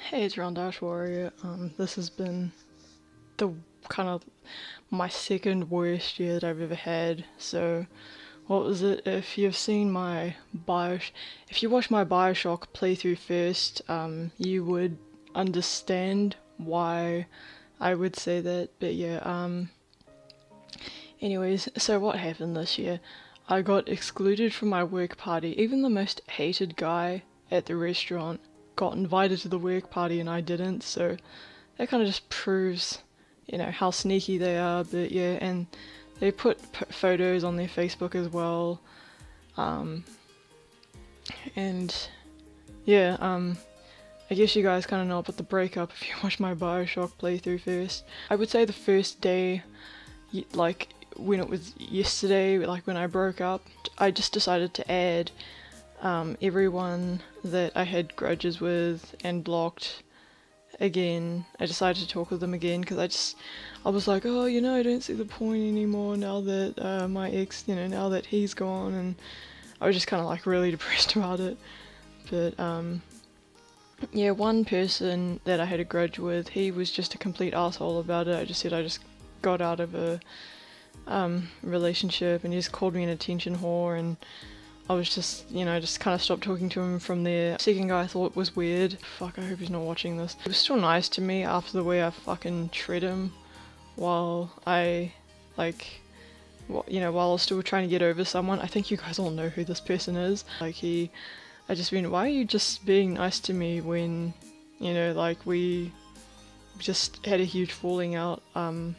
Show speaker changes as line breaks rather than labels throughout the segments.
Hey, it's Round Dash Warrior. This has been the kind of my second worst year that I've ever had. So, what was it? If you've seen my if you watched my Bioshock playthrough first, you would understand why I would say that. But yeah, anyways, so what happened this year? I got excluded from my work party. Even the most hated guy at the restaurant got invited to the work party and I didn't, so that kind of just proves, how sneaky they are. But yeah, and they put photos on their Facebook as well. And yeah, I guess you guys kind of know about the breakup if you watch my Bioshock playthrough first. I would say the first day, like when it was yesterday, like when I broke up, I just decided to add everyone that I had grudges with and blocked again. I decided to talk with them again because I was like, oh, I don't see the point anymore now that my ex, now that he's gone, and I was just kind of like really depressed about it. But yeah, one person that I had a grudge with, he was just a complete asshole about it. I just said I just got out of a relationship and he just called me an attention whore, and I was just, just kind of stopped talking to him from there. Second guy I thought was weird. Fuck, I hope he's not watching this. He was still nice to me after the way I fucking treated him while I, while I was still trying to get over someone. I think you guys all know who this person is. I just went, why are you just being nice to me when, we just had a huge falling out, at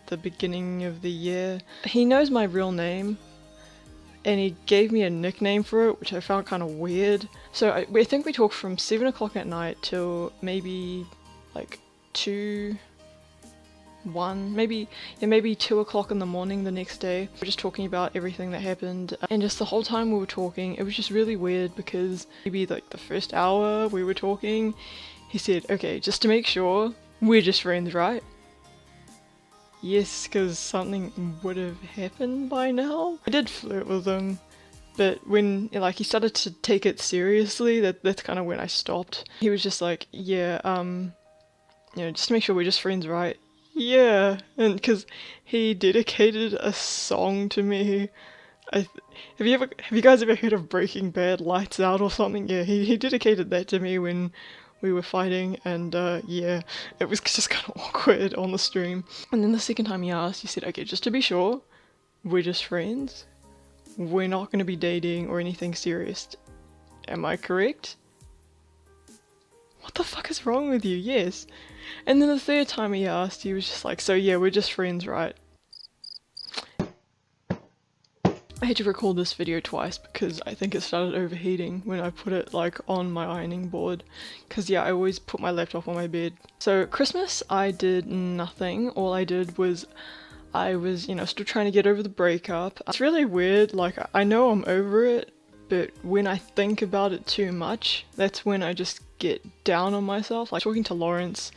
the beginning of the year. He knows my real name, and he gave me a nickname for it, which I found kind of weird. So I think we talked from 7 o'clock at night till maybe like 2, 1, maybe 2 o'clock in the morning the next day. We were just talking about everything that happened, and just the whole time we were talking, it was just really weird because maybe like the first hour we were talking, he said, okay, just to make sure, we're just friends, right? Yes, because something would have happened by now. I did flirt with him, but when he started to take it seriously, that's kind of when I stopped. He was just like, yeah, just to make sure we're just friends, right? Yeah, and because he dedicated a song to me. Have you guys ever heard of Breaking Bad, Lights Out or something? Yeah, he dedicated that to me when we were fighting, and yeah, it was just kind of awkward on the stream. And then the second time he asked, he said, okay, just to be sure, we're just friends. We're not going to be dating or anything serious. Am I correct? What the fuck is wrong with you? Yes. And then the third time he asked, he was just like, so yeah, we're just friends, right? I had to record this video twice because I think it started overheating when I put it on my ironing board, because yeah, I always put my laptop on my bed. So Christmas I did nothing. All I did was I was still trying to get over the breakup. It's really weird, I know I'm over it, but when I think about it too much, that's when I just get down on myself. Talking to Lawrence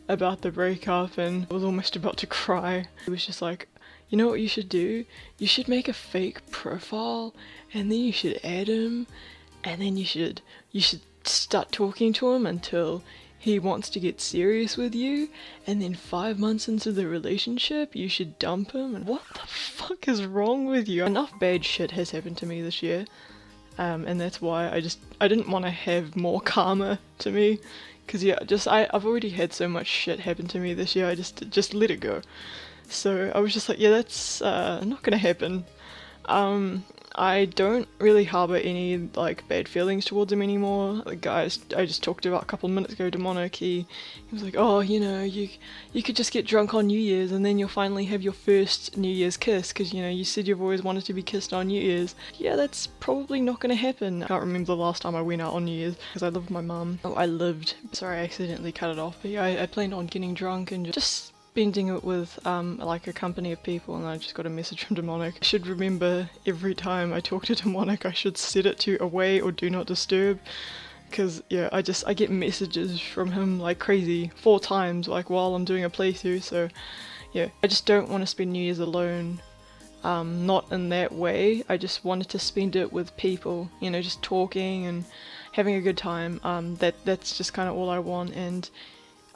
about the breakup, and I was almost about to cry. It was just like, you know what you should do? You should make a fake profile, and then you should add him, and then you should start talking to him until he wants to get serious with you, and then 5 months into the relationship you should dump him. And what the fuck is wrong with you? Enough bad shit has happened to me this year, and that's why I didn't want to have more karma to me, because yeah, I've already had so much shit happen to me this year. I just let it go. So I was just like, yeah, that's not gonna happen. I don't really harbour any bad feelings towards him anymore. The guy I just talked about a couple of minutes ago, Demonic, he was like, oh, you could just get drunk on New Year's and then you'll finally have your first New Year's kiss, because you said you've always wanted to be kissed on New Year's. Yeah, that's probably not gonna happen. I can't remember the last time I went out on New Year's because I live with my mum. Oh, sorry, I accidentally cut it off, but yeah, I planned on getting drunk and just spending it with a company of people, and I just got a message from Demonic. I should remember every time I talk to Demonic I should set it to away or do not disturb, because yeah, I get messages from him like crazy 4 times while I'm doing a playthrough. So yeah, I just don't want to spend New Year's alone. Not in that way. I just wanted to spend it with people, just talking and having a good time. That's just kind of all I want, and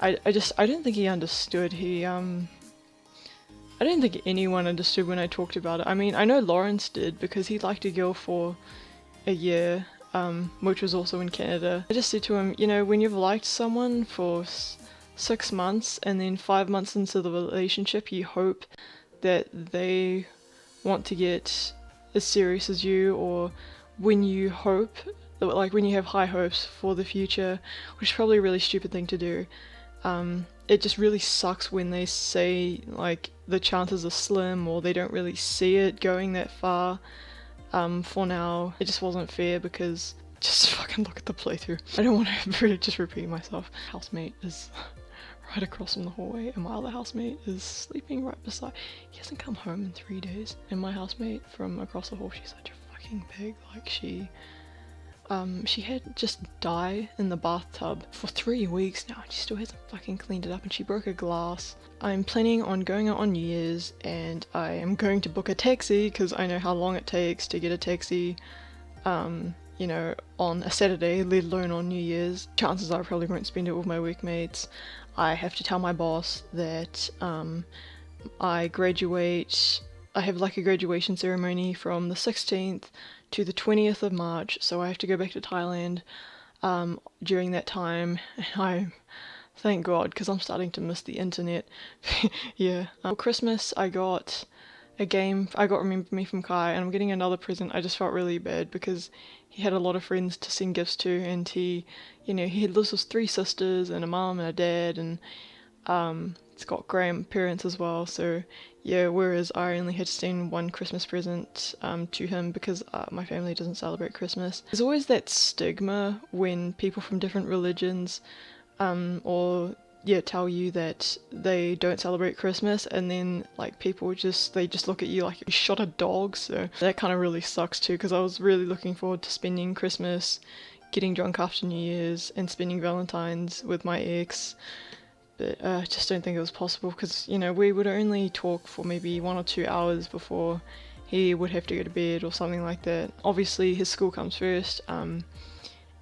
I don't think he understood. I don't think anyone understood when I talked about it. I mean, I know Lawrence did because he liked a girl for a year, which was also in Canada. I just said to him, you know, when you've liked someone for 6 months and then 5 months into the relationship, you hope that they want to get as serious as you, or when you hope, like when you have high hopes for the future, which is probably a really stupid thing to do. It just really sucks when they say like the chances are slim or they don't really see it going that far. For now, it just wasn't fair because just fucking look at the playthrough. I don't want to really just repeat myself. Housemate is right across from the hallway and my other housemate is sleeping right beside. He hasn't come home in 3 days, and my housemate from across the hall, she's such a fucking pig. Like she had just dye in the bathtub for 3 weeks now, and she still hasn't fucking cleaned it up, and she broke a glass. I'm planning on going out on New Year's, and I am going to book a taxi because I know how long it takes to get a taxi, you know, on a Saturday, let alone on New Year's. Chances are I probably won't spend it with my workmates. I have to tell my boss that I have like a graduation ceremony from the 16th to the 20th of March, so I have to go back to Thailand during that time. Thank God, because I'm starting to miss the internet. Yeah. For Christmas, I got a game. I got Remember Me from Kai, and I'm getting another present. I just felt really bad because he had a lot of friends to send gifts to, and he lives with 3 sisters and a mom and a dad, and it's got grandparents as well. So yeah, whereas I only had to send one Christmas present to him because my family doesn't celebrate Christmas. There's always that stigma when people from different religions tell you that they don't celebrate Christmas, and then like people just look at you like you shot a dog. So that kind of really sucks too, because I was really looking forward to spending Christmas, getting drunk after New Year's, and spending Valentine's with my ex. But I just don't think it was possible because, you know, we would only talk for maybe 1 or 2 hours before he would have to go to bed or something like that. Obviously his school comes first,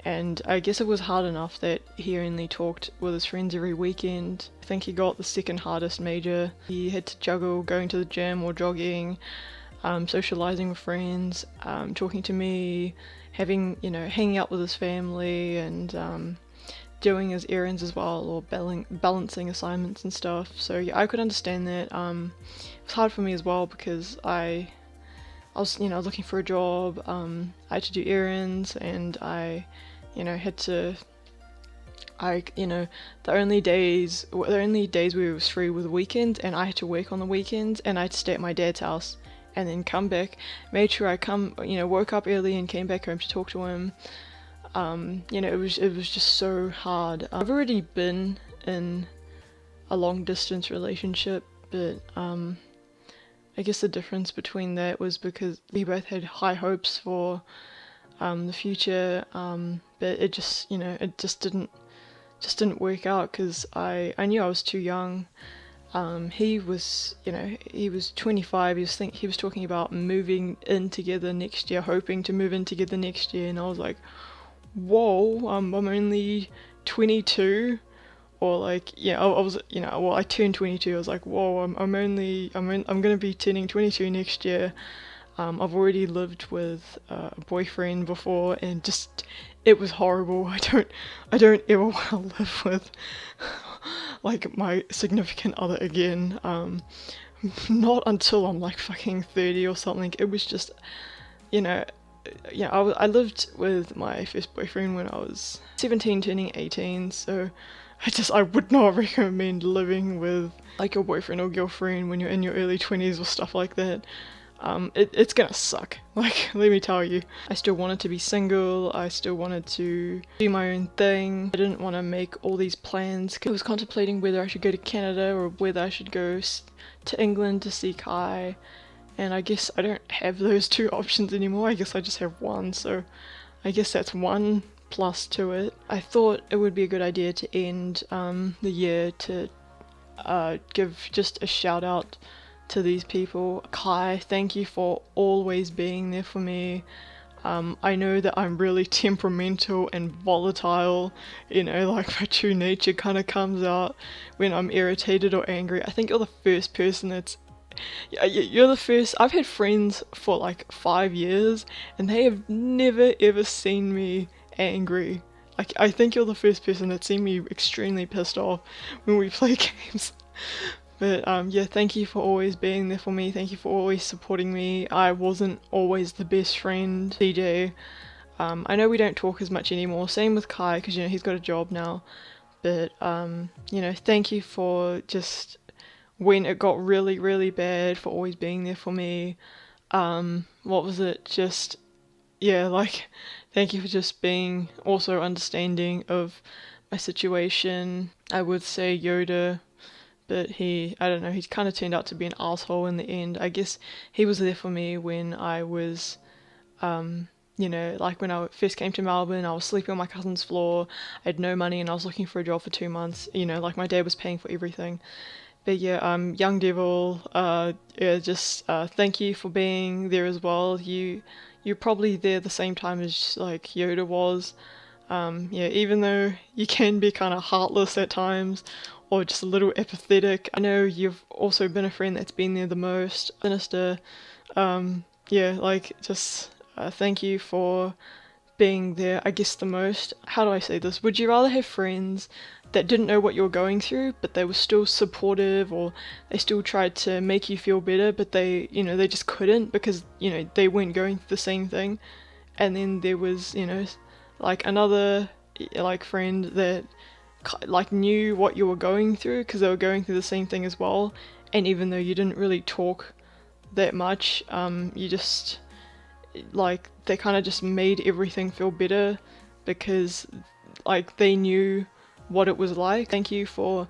and I guess it was hard enough that he only talked with his friends every weekend. I think he got the second hardest major. He had to juggle going to the gym or jogging, socializing with friends, talking to me, hanging out with his family, and doing his errands as well, or balancing assignments and stuff. So yeah, I could understand that. It was hard for me as well because I was looking for a job. I had to do errands, and the only days we was free were the weekends, and I had to work on the weekends, and I had to stay at my dad's house and then come back. Made sure I woke up early and came back home to talk to him. It was just so hard. I've already been in a long distance relationship, but I guess the difference between that was because we both had high hopes for the future, but it just didn't work out because I knew I was too young. He was 25. He was talking about moving in together next year, hoping to move in together next year, and I was like, whoa, I'm only 22. Or like, yeah, I turned 22. I was like, whoa, I'm gonna be turning 22 next year. I've already lived with a boyfriend before, and just it was horrible. I don't ever want to live with like my significant other again. Not until I'm like fucking 30 or something. It was just, I lived with my first boyfriend when I was 17, turning 18. So I would not recommend living with like your boyfriend or girlfriend when you're in your early 20s or stuff like that. It's gonna suck, like, let me tell you. I still wanted to be single, I still wanted to do my own thing. I didn't want to make all these plans. I was contemplating whether I should go to Canada or whether I should go to England to see Kai, and I guess I don't have those 2 options anymore. I guess I just have one, so I guess that's one plus to it. I thought it would be a good idea to end the year to give just a shout out to these people. Kai, thank you for always being there for me. I know that I'm really temperamental and volatile, you know, like my true nature kind of comes out when I'm irritated or angry. I think you're the first person that's, yeah, you're the first. I've had friends for like 5 years and they have never ever seen me angry. Like, I think you're the first person that's seen me extremely pissed off when we play games. But yeah, thank you for always being there for me. Thank you for always supporting me. I wasn't always the best friend, CJ. I know we don't talk as much anymore. Same with Kai, because you know he's got a job now. But you know, thank you for just when it got really, really bad, for always being there for me. What was it? Just yeah, like thank you for just being also understanding of my situation. I would say Yoda, but I don't know, he's kind of turned out to be an asshole in the end. I guess he was there for me when I was, you know, like when I first came to Melbourne, I was sleeping on my cousin's floor, I had no money and I was looking for a job for 2 months, you know, like my dad was paying for everything. But yeah, Young Devil, yeah, just thank you for being there as well. You're probably there the same time as like Yoda was. Yeah, even though you can be kind of heartless at times or just a little apathetic, I know you've also been a friend that's been there the most. Sinister, yeah, like just thank you for being there, I guess the most. How do I say this? Would you rather have friends that didn't know what you were going through, but they were still supportive, or they still tried to make you feel better, but they, you know, they just couldn't because, you know, they weren't going through the same thing? And then there was, you know, like another like friend that like knew what you were going through because they were going through the same thing as well, and even though you didn't really talk that much, you just like they kind of just made everything feel better because like they knew what it was like. Thank you for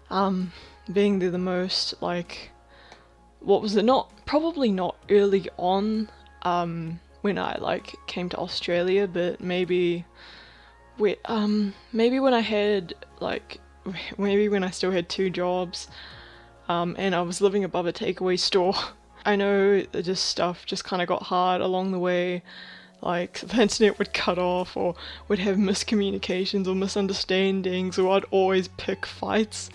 being there the most. Like, what was it? Not probably not early on when I like came to Australia, but maybe maybe when I had like maybe when I still had 2 jobs and I was living above a takeaway store. I know that just stuff just kind of got hard along the way, like the internet would cut off or would have miscommunications or misunderstandings, or I'd always pick fights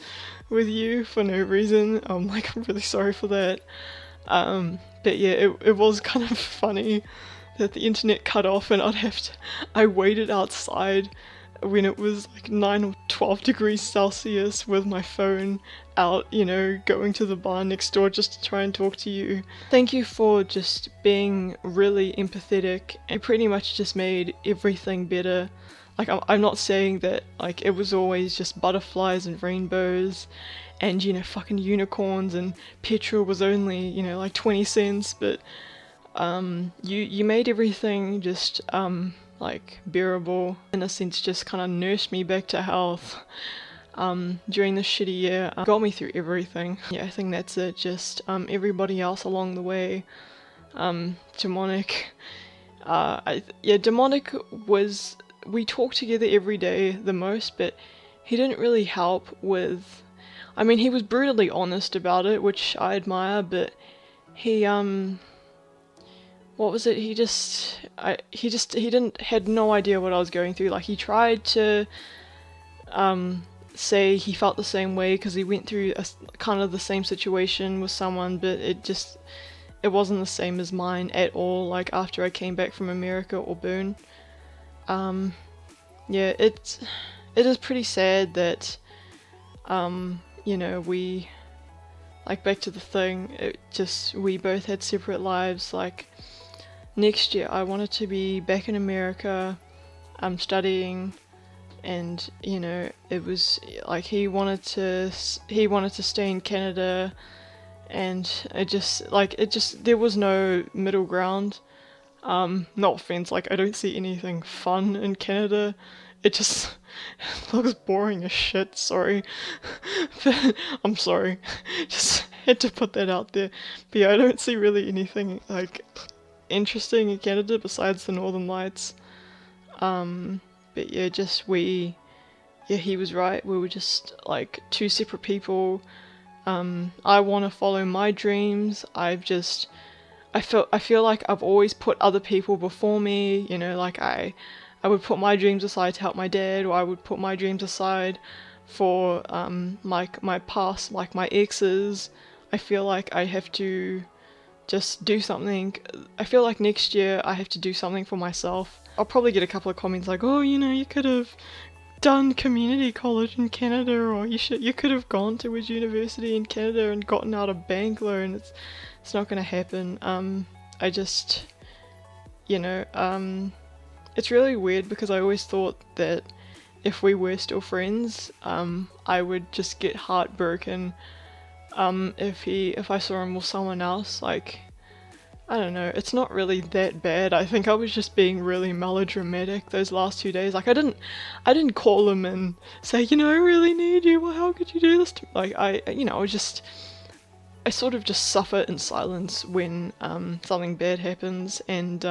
with you for no reason. Like I'm really sorry for that. But yeah, it was kind of funny that the internet cut off and I waited outside when it was like 9 or 12 degrees Celsius with my phone out, you know, going to the bar next door just to try and talk to you. Thank you for just being really empathetic and pretty much just made everything better. Like, I'm not saying that, like, it was always just butterflies and rainbows and, you know, fucking unicorns and petrol was only, you know, like 20 cents, but you made everything just like bearable, in a sense, just kind of nursed me back to health during this shitty year. Got me through everything. Yeah, I think that's it. Just everybody else along the way. Demonic. Yeah, Demonic was, we talked together every day the most, but he didn't really help with, I mean, he was brutally honest about it, which I admire, but he what was it? He had no idea what I was going through. Like, he tried to say he felt the same way because he went through kind of the same situation with someone, but it wasn't the same as mine at all. Like, after I came back from America or Boone, yeah, it is pretty sad that you know, we, like, back to the thing, we both had separate lives. Like, next year I wanted to be back in America, studying, and you know, it was like he wanted to stay in Canada, and there was no middle ground. No offense, like I don't see anything fun in Canada. It just looks boring as shit, sorry. But I'm sorry. Just had to put that out there. But yeah, I don't see really anything like interesting in Canada besides the Northern Lights. But yeah, he was right. We were just like 2 separate people. I want to follow my dreams. I feel like I've always put other people before me, you know, like I would put my dreams aside to help my dad, or I would put my dreams aside for like my past, like my exes. I feel like I have to just do something. I feel like next year I have to do something for myself. I'll probably get a couple of comments like, oh, you know, you could have done community college in Canada, or you could have gone to a university in Canada and gotten out a bank loan. It's not gonna happen. I just, you know, it's really weird because I always thought that if we were still friends, I would just get heartbroken if I saw him with someone else. Like, I don't know, it's not really that bad. I think I was just being really melodramatic those last 2 days. Like, I didn't call him and say, you know, I really need you. Well, how could you do this to me? Like, I sort of just suffer in silence when something bad happens, and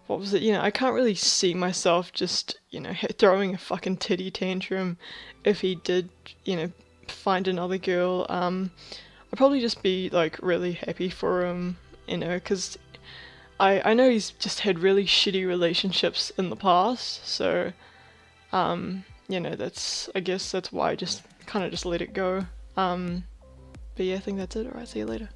what was it? You know, I can't really see myself just, you know, throwing a fucking titty tantrum if he did, you know, find another girl. I'd probably just be like really happy for him, you know, because I know he's just had really shitty relationships in the past, so you know, I guess that's why I just kind of just let it go. But yeah, I think that's it. Alright, see you later.